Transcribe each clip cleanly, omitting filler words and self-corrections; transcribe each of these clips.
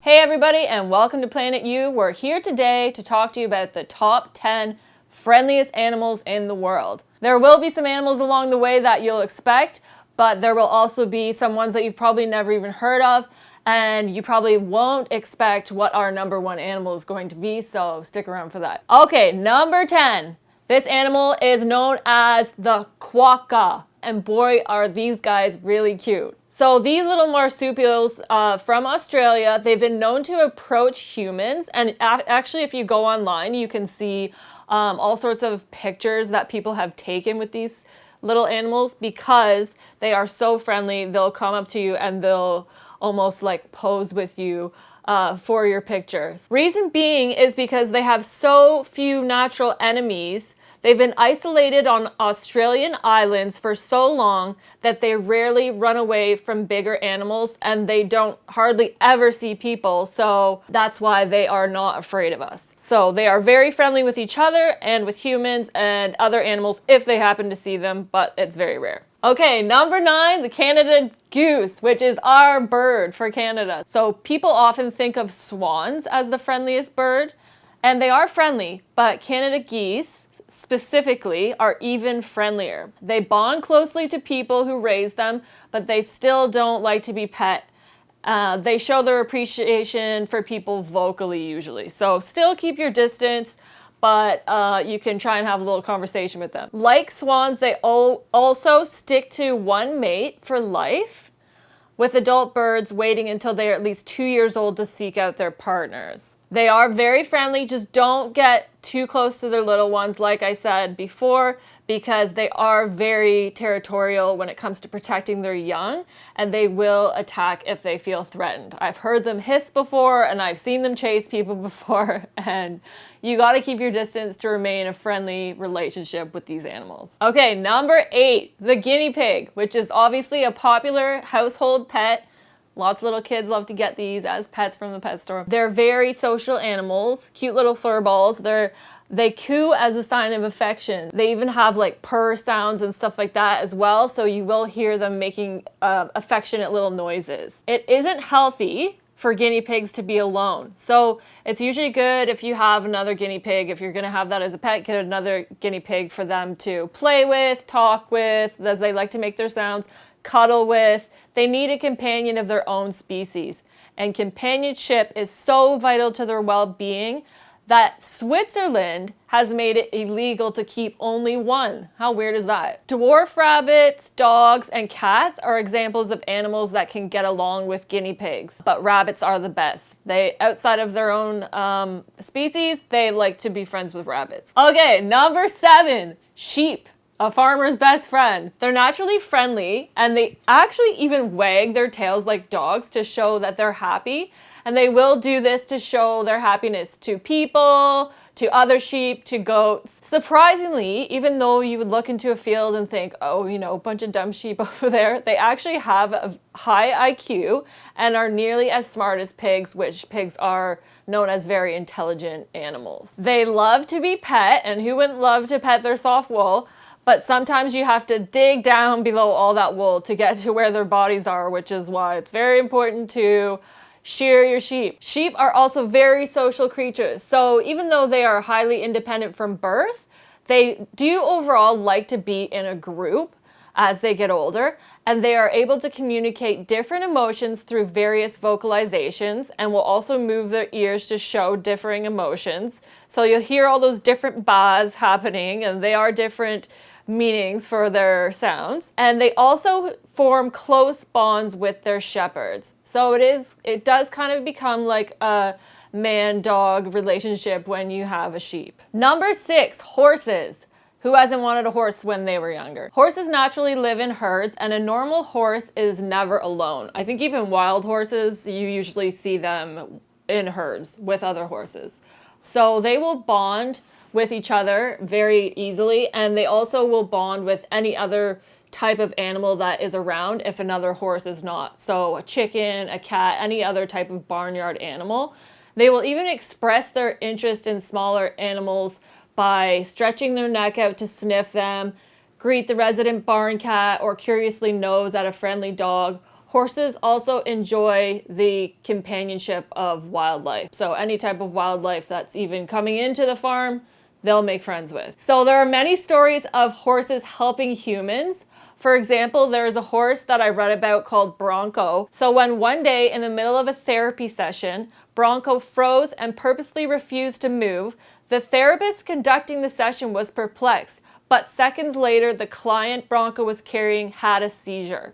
Hey everybody, and welcome to Planet U. We're here today to talk to you about the top 10 friendliest animals in the world. There will be some animals along the way that you'll expect, but there will also be some ones that you've probably never even heard of, and you probably won't expect what our number one animal is going to be, so stick around for that. Okay, number 10. This animal is known as the quokka, and boy are these guys really cute. So these little marsupials from Australia, they've been known to approach humans, and actually if you go online you can see all sorts of pictures that people have taken with these little animals because they are so friendly. They'll come up to you and they'll almost like pose with you for your pictures. Reason being is because they have so few natural enemies. They've been isolated on Australian islands for so long that they rarely run away from bigger animals, and they don't hardly ever see people, so that's why they are not afraid of us. So they are very friendly with each other and with humans and other animals if they happen to see them, but it's very rare. Okay, number 9, the Canada goose, which is our bird for Canada. So people often think of swans as the friendliest bird, and they are friendly, but Canada geese specifically are even friendlier. They bond closely to people who raise them, but they still don't like to be pet. They show their appreciation for people vocally usually. So still keep your distance, but you can try and have a little conversation with them. Like swans, they also stick to one mate for life, with adult birds waiting until they are at least 2 years old to seek out their partners. They are very friendly, just don't get too close to their little ones, like I said before, because they are very territorial when it comes to protecting their young, and they will attack if they feel threatened. I've heard them hiss before, and I've seen them chase people before, and you gotta keep your distance to remain a friendly relationship with these animals. Okay, number 8, the guinea pig, which is obviously a popular household pet. Lots of little kids love to get these as pets from the pet store. They're very social animals, cute little fur balls. They coo as a sign of affection. They even have like purr sounds and stuff like that as well, so you will hear them making affectionate little noises. It isn't healthy for guinea pigs to be alone. So it's usually good if you have another guinea pig. If you're gonna have that as a pet, get another guinea pig for them to play with, talk with, as they like to make their sounds, cuddle with. They need a companion of their own species. And companionship is so vital to their well-being that Switzerland has made it illegal to keep only one. How weird is that? Dwarf rabbits, dogs, and cats are examples of animals that can get along with guinea pigs, but rabbits are the best. They, outside of their own species, they like to be friends with rabbits. Okay, number 7, sheep. A farmer's best friend. They're naturally friendly, and they actually even wag their tails like dogs to show that they're happy. And they will do this to show their happiness to people, to other sheep, to goats. Surprisingly, even though you would look into a field and think, oh, you know, a bunch of dumb sheep over there, they actually have a high IQ and are nearly as smart as pigs, which pigs are known as very intelligent animals. They love to be pet, and who wouldn't love to pet their soft wool? But sometimes you have to dig down below all that wool to get to where their bodies are, which is why it's very important to shear your sheep. Sheep are also very social creatures. So even though they are highly independent from birth, they do overall like to be in a group as they get older, and they are able to communicate different emotions through various vocalizations, and will also move their ears to show differing emotions. So you'll hear all those different baas happening, and they are different meanings for their sounds. And they also form close bonds with their shepherds. So it does kind of become like a man-dog relationship when you have a sheep. Number 6, horses. Who hasn't wanted a horse when they were younger? Horses naturally live in herds, and a normal horse is never alone. I think even wild horses, you usually see them in herds with other horses. So they will bond with each other very easily, and they also will bond with any other type of animal that is around if another horse is not. So a chicken, a cat, any other type of barnyard animal. They will even express their interest in smaller animals by stretching their neck out to sniff them, greet the resident barn cat, or curiously nose at a friendly dog, Horses also enjoy the companionship of wildlife. So any type of wildlife that's even coming into the farm, they'll make friends with. So there are many stories of horses helping humans. For example, there's a horse that I read about called Bronco. So when one day in the middle of a therapy session, Bronco froze and purposely refused to move, the therapist conducting the session was perplexed, but seconds later, the client Bronco was carrying had a seizure.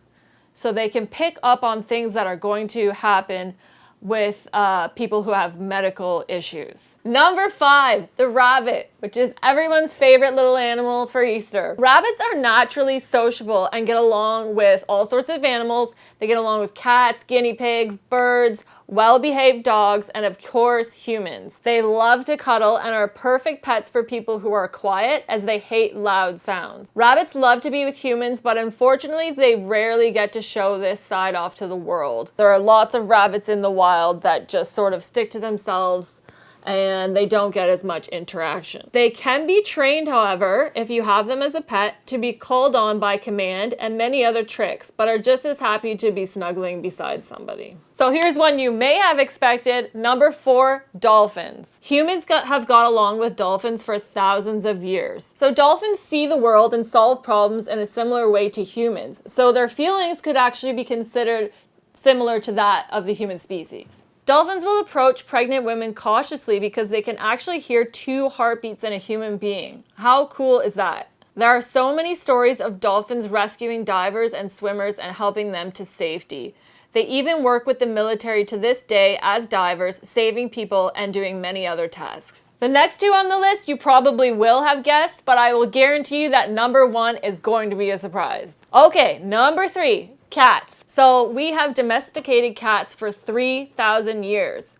So they can pick up on things that are going to happen with people who have medical issues. Number 5, the rabbit, which is everyone's favorite little animal for Easter. Rabbits are naturally sociable and get along with all sorts of animals. They get along with cats, guinea pigs, birds, well-behaved dogs, and of course, humans. They love to cuddle and are perfect pets for people who are quiet, as they hate loud sounds. Rabbits love to be with humans, but unfortunately, they rarely get to show this side off to the world. There are lots of rabbits in the wild that just sort of stick to themselves and they don't get as much interaction. They can be trained, however, if you have them as a pet, to be called on by command and many other tricks, but are just as happy to be snuggling beside somebody. So here's one you may have expected. Number 4, dolphins. Humans have got along with dolphins for thousands of years. So dolphins see the world and solve problems in a similar way to humans. So their feelings could actually be considered similar to that of the human species. Dolphins will approach pregnant women cautiously because they can actually hear 2 heartbeats in a human being. How cool is that? There are so many stories of dolphins rescuing divers and swimmers and helping them to safety. They even work with the military to this day as divers, saving people and doing many other tasks. The next 2 on the list you probably will have guessed, but I will guarantee you that number 1 is going to be a surprise. Okay, number 3. Cats. So we have domesticated cats for 3,000 years.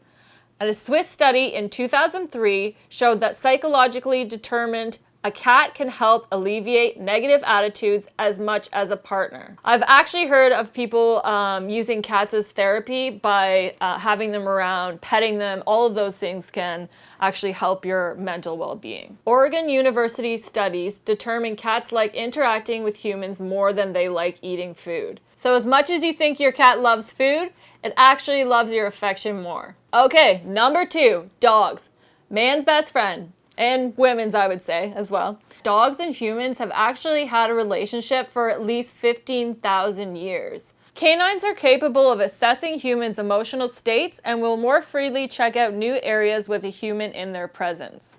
And a Swiss study in 2003 showed that psychologically determined a cat can help alleviate negative attitudes as much as a partner. I've actually heard of people using cats as therapy by having them around, petting them. All of those things can actually help your mental well-being. Oregon University studies determine cats like interacting with humans more than they like eating food. So as much as you think your cat loves food, it actually loves your affection more. Okay, number 2, dogs. Man's best friend. And women's, I would say, as well. Dogs and humans have actually had a relationship for at least 15,000 years. Canines are capable of assessing humans' emotional states and will more freely check out new areas with a human in their presence.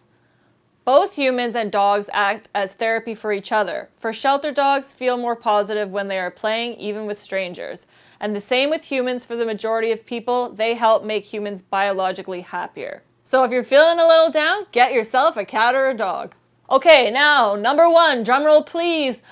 Both humans and dogs act as therapy for each other. For shelter dogs feel more positive when they are playing, even with strangers. And the same with humans. For the majority of people, they help make humans biologically happier. So if you're feeling a little down, get yourself a cat or a dog. Okay, now, number 1, drumroll please.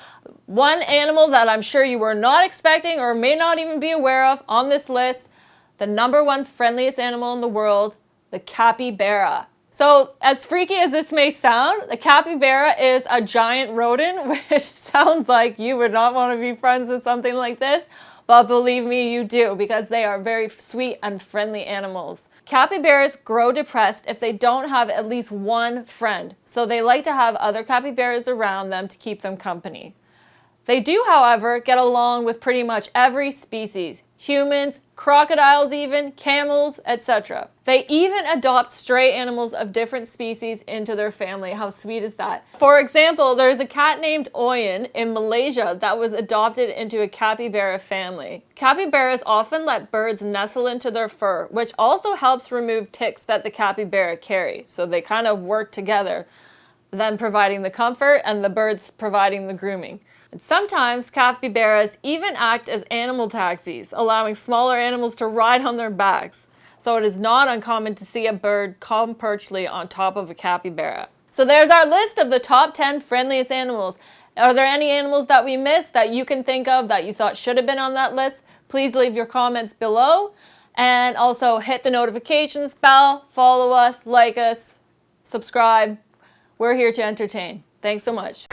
One animal that I'm sure you were not expecting or may not even be aware of on this list, the number 1 friendliest animal in the world, the capybara. So as freaky as this may sound, the capybara is a giant rodent, which sounds like you would not want to be friends with something like this. But believe me, you do, because they are very sweet and friendly animals. Capybaras grow depressed if they don't have at least one friend, so they like to have other capybaras around them to keep them company. They do, however, get along with pretty much every species. Humans, crocodiles even, camels, etc. They even adopt stray animals of different species into their family. How sweet is that? For example, there's a cat named Oyen in Malaysia that was adopted into a capybara family. Capybaras often let birds nestle into their fur, which also helps remove ticks that the capybara carry. So they kind of work together, them providing the comfort and the birds providing the grooming. And sometimes capybaras even act as animal taxis, allowing smaller animals to ride on their backs. So it is not uncommon to see a bird come perchly on top of a capybara. So there's our list of the top 10 friendliest animals. Are there any animals that we missed that you can think of that you thought should have been on that list? Please leave your comments below. And also hit the notifications bell, follow us, like us, subscribe. We're here to entertain. Thanks so much.